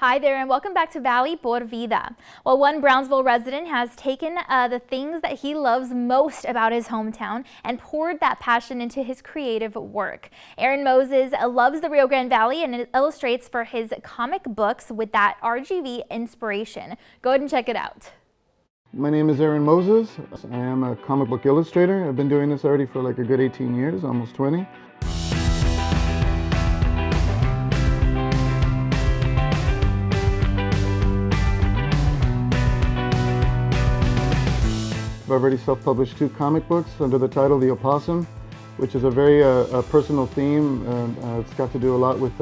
Hi there and welcome back to Valley Por Vida. Well, one Brownsville resident has taken the things that he loves most about his hometown and poured that passion into his creative work. Aaron Moses loves the Rio Grande Valley and illustrates for his comic books with that RGV inspiration. Go ahead and check it out. My name is Aaron Moses. I am a comic book illustrator. I've been doing this already for like a good 18 years, almost 20. I've already self-published 2 comic books under the title The Opossum, which is a very personal theme. It's got to do a lot with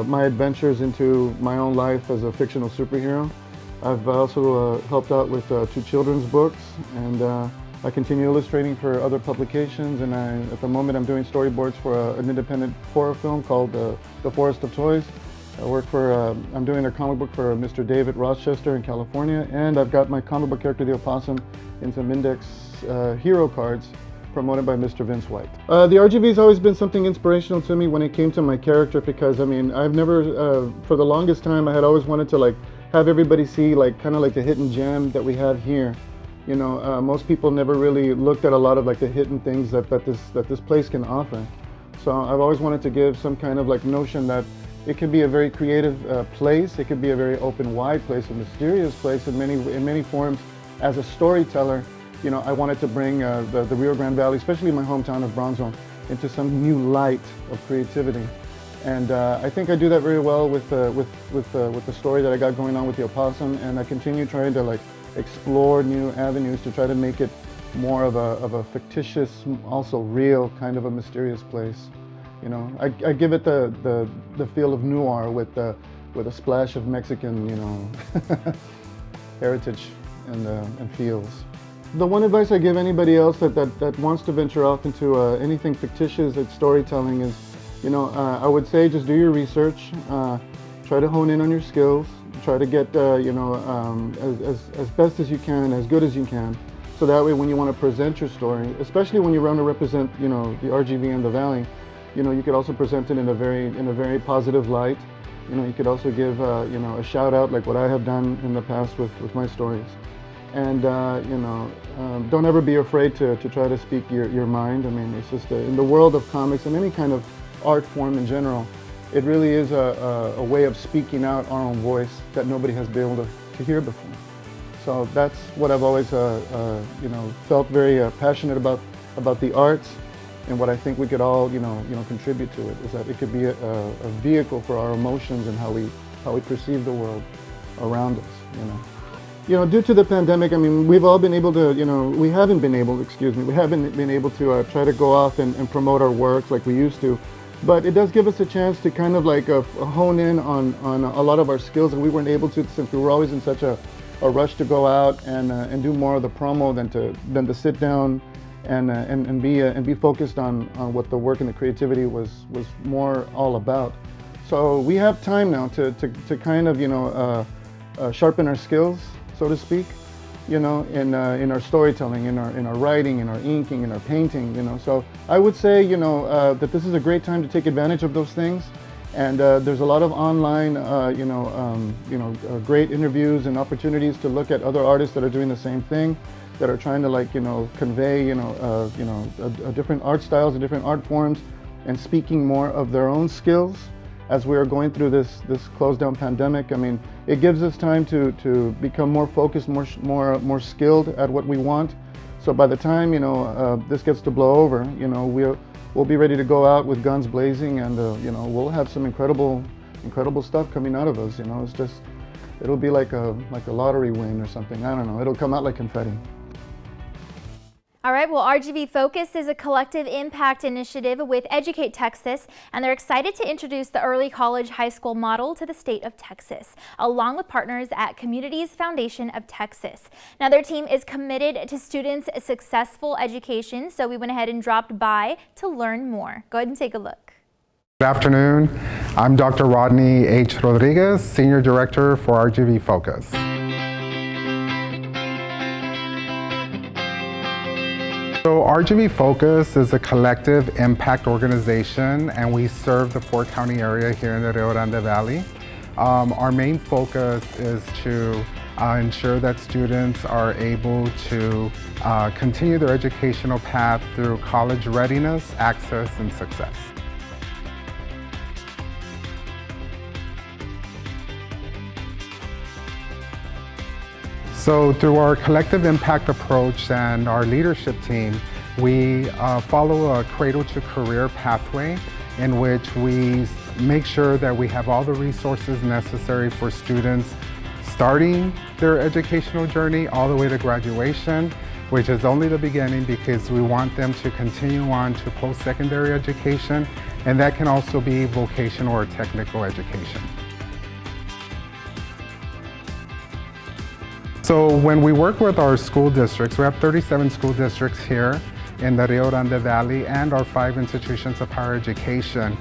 my adventures into my own life as a fictional superhero. I've also helped out with 2 children's books, and I continue illustrating for other publications, and at the moment I'm doing storyboards for an independent horror film called The Forest of Toys. I'm doing a comic book for Mr. David Rochester in California, and I've got my comic book character, the Opossum, in some index hero cards promoted by Mr. Vince White. The RGV has always been something inspirational to me when it came to my character, because I mean, I've never, for the longest time, I had always wanted to have everybody see kind of the hidden gem that we have here. You know, most people never really looked at a lot of the hidden things that this place can offer. So I've always wanted to give some kind of notion that it can be a very creative place. It could be a very open, wide place, a mysterious place in many forms. As a storyteller, you know, I wanted to bring the Rio Grande Valley, especially my hometown of Brownsville, into some new light of creativity. And I think I do that very well with the story that I got going on with the Opossum, and I continue trying to explore new avenues to try to make it more of a fictitious, also real kind of a mysterious place. You know, I give it the feel of noir with a splash of Mexican, you know, heritage and feels. The one advice I give anybody else that wants to venture off into anything fictitious at storytelling is, you know, I would say just do your research, try to hone in on your skills, try to get, you know, as best as you can, as good as you can, so that way when you want to present your story, especially when you want to represent, you know, the RGV and the Valley, you know, you could also present it in a very positive light. You know, you could also give, you know, a shout out like what I have done in the past with my stories. And, you know, don't ever be afraid to try to speak your mind. I mean, it's just in the world of comics and any kind of art form in general, it really is a way of speaking out our own voice that nobody has been able to hear before. So that's what I've always, you know, felt very passionate about the arts. And what I think we could all, you know, contribute to it is that it could be a vehicle for our emotions and how we perceive the world around us. You know, due to the pandemic, I mean, we've all been able to, you know, we haven't been able to try to go off and promote our work like we used to. But it does give us a chance to kind of hone in on a lot of our skills, and we weren't able to, since we were always in such a rush to go out and do more of the promo than to sit down and be focused on what the work and the creativity was more all about. So we have time now to kind of, you know, sharpen our skills, so to speak, you know, in our storytelling, in our writing, in our inking, in our painting, you know. So I would say, you know, that this is a great time to take advantage of those things. And there's a lot of online, great interviews and opportunities to look at other artists that are doing the same thing, that are trying to you know, convey, different art styles and different art forms, and speaking more of their own skills as we are going through this closed down pandemic. I mean, it gives us time to become more focused, more skilled at what we want. So by the time, you know, this gets to blow over, you know, we'll be ready to go out with guns blazing, and you know, we'll have some incredible stuff coming out of us. You know, it's just, it'll be like a lottery win or something. I don't know. It'll come out like confetti. All right, well, RGV Focus is a collective impact initiative with Educate Texas, and they're excited to introduce the early college high school model to the state of Texas, along with partners at Communities Foundation of Texas. Now, their team is committed to students' successful education, so we went ahead and dropped by to learn more. Go ahead and take a look. Good afternoon. I'm Dr. Rodney H. Rodriguez, Senior Director for RGV Focus. So RGV Focus is a collective impact organization, and we serve the 4-county area here in the Rio Grande Valley. Our main focus is to ensure that students are able to continue their educational path through college readiness, access, and success. So through our collective impact approach and our leadership team, we follow a cradle to career pathway in which we make sure that we have all the resources necessary for students starting their educational journey all the way to graduation, which is only the beginning because we want them to continue on to post-secondary education, and that can also be vocational or technical education. So when we work with our school districts, we have 37 school districts here in the Rio Grande Valley and our 5 institutions of higher education.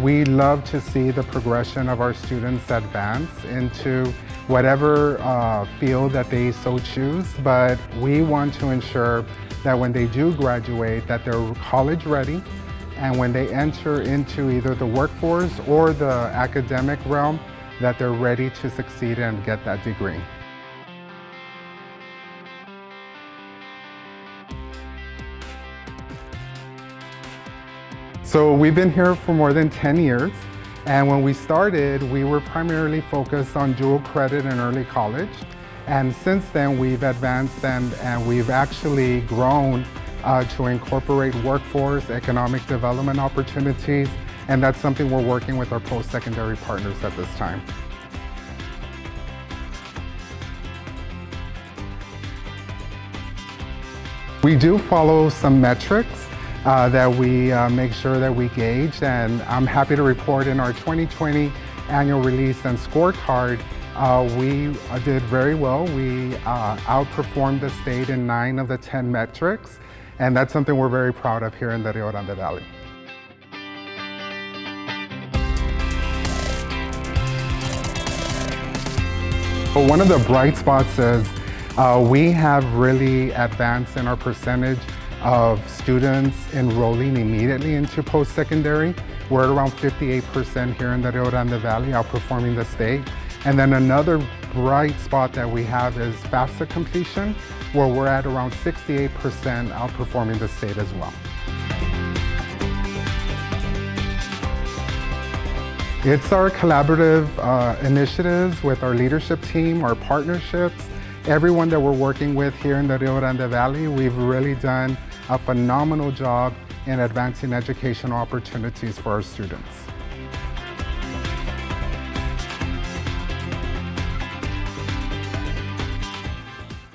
We love to see the progression of our students advance into whatever field that they so choose, but we want to ensure that when they do graduate, that they're college ready, and when they enter into either the workforce or the academic realm, that they're ready to succeed and get that degree. So we've been here for more than 10 years, and when we started, we were primarily focused on dual credit and early college. And since then, we've advanced and we've actually grown to incorporate workforce, economic development opportunities, and that's something we're working with our post-secondary partners at this time. We do follow some metrics that we make sure that we gauge, and I'm happy to report in our 2020 annual release and scorecard, we did very well. We outperformed the state in 9 of the 10 metrics, and that's something we're very proud of here in the Rio Grande Valley. So one of the bright spots is we have really advanced in our percentage of students enrolling immediately into post-secondary. We're at around 58% here in the Rio Grande Valley, outperforming the state. And then another bright spot that we have is FAFSA completion, where we're at around 68%, outperforming the state as well. It's our collaborative initiatives with our leadership team, our partnerships, everyone that we're working with here in the Rio Grande Valley. We've really done a phenomenal job in advancing educational opportunities for our students.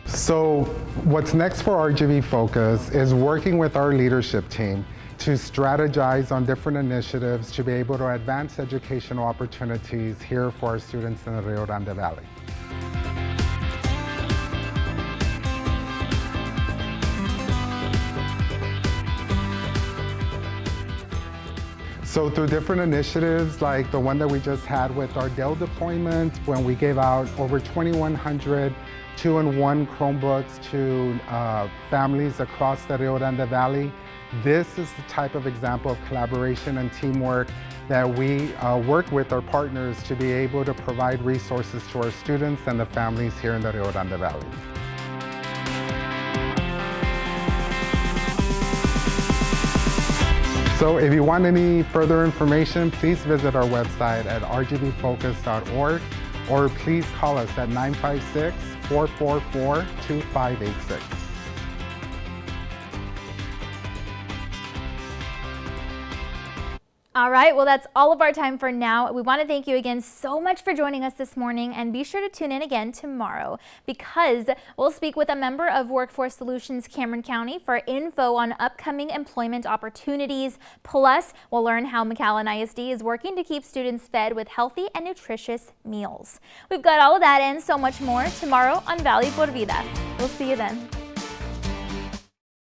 So what's next for RGV Focus is working with our leadership team to strategize on different initiatives to be able to advance educational opportunities here for our students in the Rio Grande Valley. So through different initiatives like the one that we just had with our Dell deployment, when we gave out over 2,100 2-in-1 Chromebooks to families across the Rio Grande Valley, this is the type of example of collaboration and teamwork that we work with our partners to be able to provide resources to our students and the families here in the Rio Grande Valley. So if you want any further information, please visit our website at rgbfocus.org, or please call us at 956-444-2586. All right, well, that's all of our time for now. We want to thank you again so much for joining us this morning, and be sure to tune in again tomorrow because we'll speak with a member of Workforce Solutions Cameron County for info on upcoming employment opportunities. Plus, we'll learn how McAllen ISD is working to keep students fed with healthy and nutritious meals. We've got all of that and so much more tomorrow on Valley Por Vida. We'll see you then.